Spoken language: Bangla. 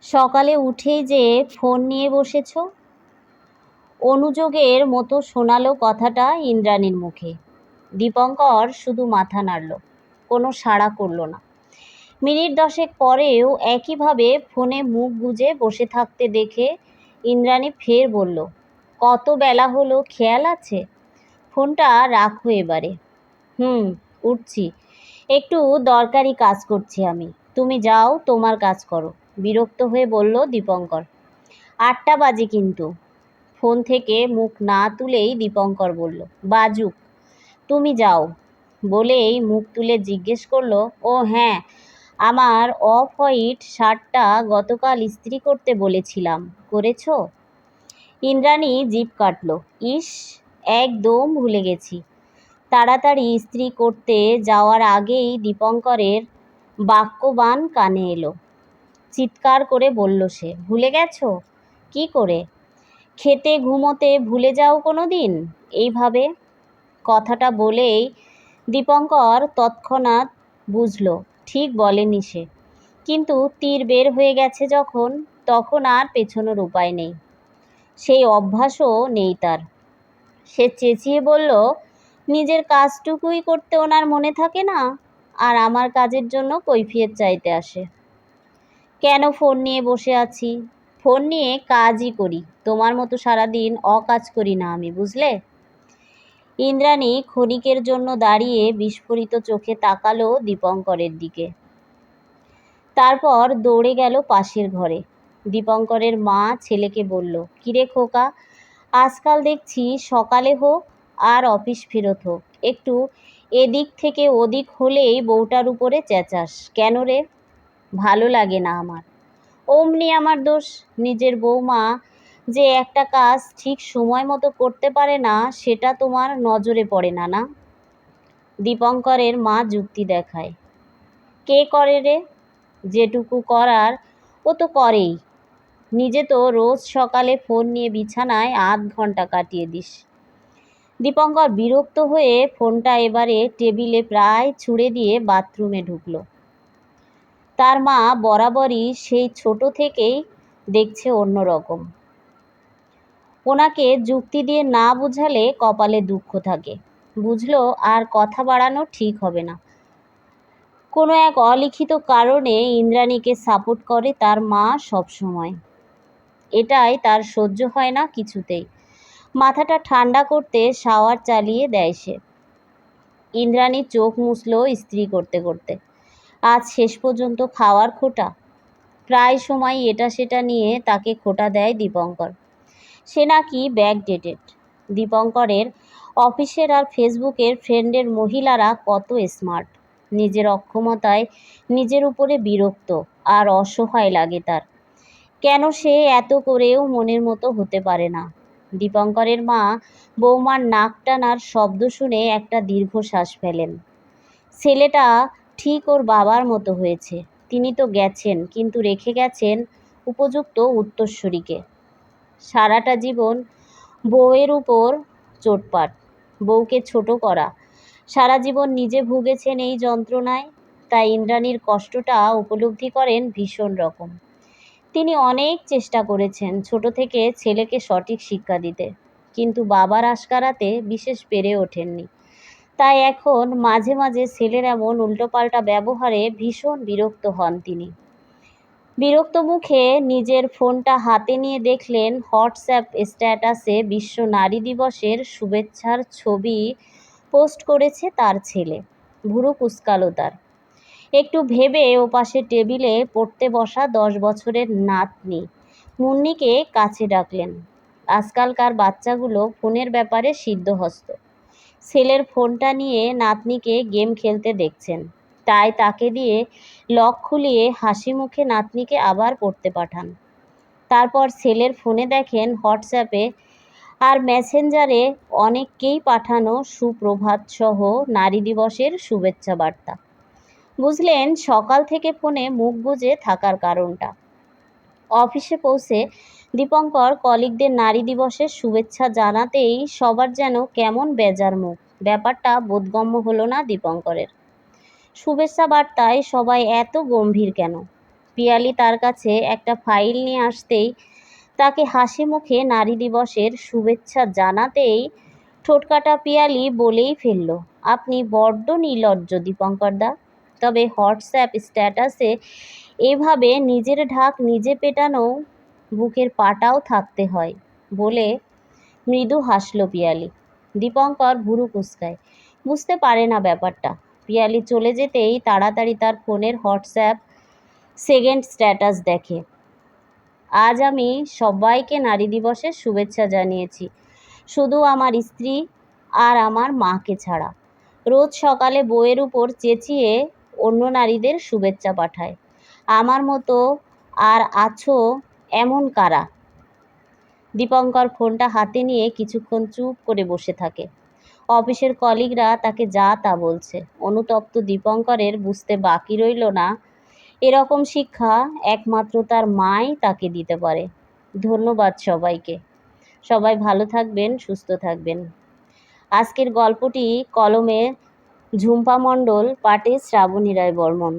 সকালে উঠেই যে ফোন নিয়ে বসেছ, অনুযোগের মতো শোনালো কথাটা ইন্দ্রাণীর মুখে। দীপঙ্কর শুধু মাথা নাড়ল, কোনো সাড়া করল না। মিনিট 10 পরেও একইভাবে ফোনে মুখ গুজে বসে থাকতে দেখে ইন্দ্রাণী ফের বলল, কত বেলা হলো খেয়াল আছে? ফোনটা রাখো এবারে। উঠছি, একটু দরকারি কাজ করছি আমি। তুমি যাও, তোমার কাজ করো, বিরক্ত হয়ে বলল দীপঙ্কর। 8টা বাজে কিন্তু। ফোন থেকে মুখ না তুলেই দীপঙ্কর বলল, বাজুক, তুমি যাও। বলেই মুখ তুলে জিজ্ঞেস করলো, ও হ্যাঁ, আমার অফ হোয়াইট শার্টটা গতকাল ইস্ত্রি করতে বলেছিলাম, করেছো? ইন্দ্রাণী জিভ কাটল, ইস, একদম ভুলে গেছি। তাড়াতাড়ি ইস্ত্রি করতে যাওয়ার আগেই দীপঙ্করের বাক্যবাণ কানে এলো। চিৎকার করে বলল সে, ভুলে গেছো? কি করে? খেতে ঘুমোতে ভুলে যাও কোনো দিন এইভাবে? কথাটা বলেই দীপঙ্কর তৎক্ষণাৎ বুঝল ঠিক বলেনি সে, কিন্তু তীর বের হয়ে গেছে যখন, তখন আর পেছনোর উপায় নেই। সেই অভ্যাসও নেই তার। সে চেঁচিয়ে বলল, নিজের কাজটুকুই করতে ওনার মনে থাকে না, আর আমার কাজের জন্য কৈফিয়ত চাইতে আসে। কেন ফোন নিয়ে বসে আছি? ফোন নিয়ে কাজই করি, তোমার মতো সারাদিন অকাজ করি না আমি, বুঝলে? ইন্দ্রাণী ক্ষণিকের জন্য দাঁড়িয়ে বিস্ফোরিত চোখে তাকালো দীপঙ্করের দিকে। তারপর দৌড়ে গেল পাশের ঘরে। দীপঙ্করের মা ছেলেকে বলল, কিরে খোকা, আজকাল দেখছি সকালে হোক আর অফিস ফেরত হোক, একটু এদিক থেকে ওদিক হলেই বউটার উপরে চেঁচাস কেন রে? ভালো লাগে না আমার। অমনি আমার দোষ, নিজের বৌমা যে একটা কাজ ঠিক সময় মতো করতে পারে না সেটা তোমার নজরে পড়ে না, না? দীপঙ্করের মা যুক্তি দেখায়, কে করে রে? যেটুকু করার ও তো করেই। নিজে তো রোজ সকালে ফোন নিয়ে বিছানায় আধ ঘন্টা কাটিয়ে দিস। দীপঙ্কর বিরক্ত হয়ে ফোনটা এবারে টেবিলে প্রায় ছুঁড়ে দিয়ে বাথরুমে ঢুকলো। তার মা বরাবরই সেই ছোট থেকেই দেখছে অন্যরকম। ওনাকে যুক্তি দিয়ে না বুঝালে কপালে দুঃখ থাকে। বুঝলো আর কথা বাড়ানো ঠিক হবে না। কোনো এক অলিখিত কারণে ইন্দ্রাণীকে সাপোর্ট করে তার মা সব সময়। এটাই তার সহ্য হয় না কিছুতেই। মাথাটা ঠান্ডা করতে শাওয়ার চালিয়ে দেয় সে। ইন্দ্রাণী চোখ মুছল ইস্ত্রি করতে করতে। আজ শেষ পর্যন্ত খাওয়ার খোঁটা। প্রায় সময় এটা সেটা নিয়ে তাকে খোঁটা দেয় দীপঙ্কর। সে নাকি ব্যাকডেটেড। দীপঙ্করের অফিসের আর ফেসবুকের ফ্রেন্ডের মহিলারা কত স্মার্ট। নিজের অক্ষমতায় নিজের উপরে বিরক্ত আর অসহায় লাগে তার। কেন সে এত করেও মনের মতো হতে পারে না? দীপঙ্করের মা বৌমার নাক টানার শব্দ শুনে একটা দীর্ঘশ্বাস ফেলেন। ছেলেটা ঠিক ওর বাবার মতো হয়েছে। তিনি তো গেছেন, কিন্তু রেখে গেছেন উপযুক্ত উত্তরসূরিকে। সারাটা জীবন বউয়ের উপর চোটপাট, বউকে ছোট করা, সারা জীবন নিজে ভুগেছেন এই যন্ত্রণায়। তাই ইন্দ্রাণীর কষ্টটা উপলব্ধি করেন ভীষণ রকম। তিনি অনেক চেষ্টা করেছেন ছোট থেকে ছেলেকে সঠিক শিক্ষা দিতে, কিন্তু বাবার আশকারাতে বিশেষ পেরে ওঠেননি। তাই এখন মাঝে মাঝে ছেলের এমন উল্টোপাল্টা ব্যবহারে ভীষণ বিরক্ত হন তিনি। বিরক্ত মুখে নিজের ফোনটা হাতে নিয়ে দেখলেন হোয়াটসঅ্যাপ স্ট্যাটাসে বিশ্ব নারী দিবসের শুভেচ্ছার ছবি পোস্ট করেছে তার ছেলে। ভুরু কুঁচকালো তার। একটু ভেবে ওপাশে টেবিলে পড়তে বসা 10 বছরের নাতনি মুন্নিকে কাছে ডাকলেন। আজকালকার বাচ্চাগুলো ফোনের ব্যাপারে সিদ্ধহস্ত। ছেলের ফোনটা নিয়ে নাতনিকে গেম খেলতে দেখছেন, তাই তাকে দিয়ে লক খুলিয়ে হাসি মুখে নাতনিকে আবার পড়তে পাঠান। তারপর ছেলের ফোনে দেখেন হোয়াটসঅ্যাপে আর মেসেঞ্জারে অনেককেই পাঠানো সুপ্রভাত সহ নারী দিবসের শুভেচ্ছা বার্তা। বুঝলেন সকাল থেকে ফোনে মুখ গুজে থাকার কারণটা। অফিসে পৌঁছে দীপঙ্কর কলিগদের নারী দিবসের শুভেচ্ছা জানাতেই সবার যেন কেমন বেজার মুখ। ব্যাপারটা বোধগম্য হলো না দীপঙ্করের। শুভেচ্ছা বার্তায় সবাই এত গম্ভীর কেন? পিয়ালি তার কাছে একটা ফাইল নিয়ে আসতেই তাকে হাসি মুখে নারী দিবসের শুভেচ্ছা জানাতেই ঠোঁটকাটা পিয়ালি বলেই ফেলল, আপনি বড্ড নির্লজ্জ দীপঙ্করদা। তবে হোয়াটসঅ্যাপ স্ট্যাটাসে এভাবে নিজের ঢাক নিজে পেটানো বুকের পাটাও থাকতে হয় বলে মৃদু হাসল পিয়ালি। দীপঙ্কর ভুরু কুঁচকায়, বুঝতে পারে না ব্যাপারটা। পিয়ালি চলে যেতেই তাড়াতাড়ি তার ফোনের হোয়াটসঅ্যাপ সেকেন্ড স্ট্যাটাস দেখে, আজ আমি সবাইকে নারী দিবসের শুভেচ্ছা জানিয়েছি, শুধু আমার স্ত্রী আর আমার মাকে ছাড়া। রোজ সকালে বইয়ের উপর চেঁচিয়ে অন্য নারীদের শুভেচ্ছা পাঠায়। আমার মতো আর আছো এমন কারা? দীপঙ্কর ফোনটা হাতে নিয়ে কিছুক্ষণ চুপ করে বসে থাকে। অফিসের কলিগরা তাকে যা তা বলছে। অনুতপ্ত দীপঙ্করের বুঝতে বাকি রইল না, এরকম শিক্ষা একমাত্র তার মাই তাকে দিতে পারে। ধন্যবাদ সবাইকে। সবাই ভালো থাকবেন, সুস্থ থাকবেন। আজকের গল্পটি কলমে ঝুম্পা মণ্ডল, পাঠে শ্রাবণী রায় বর্মন।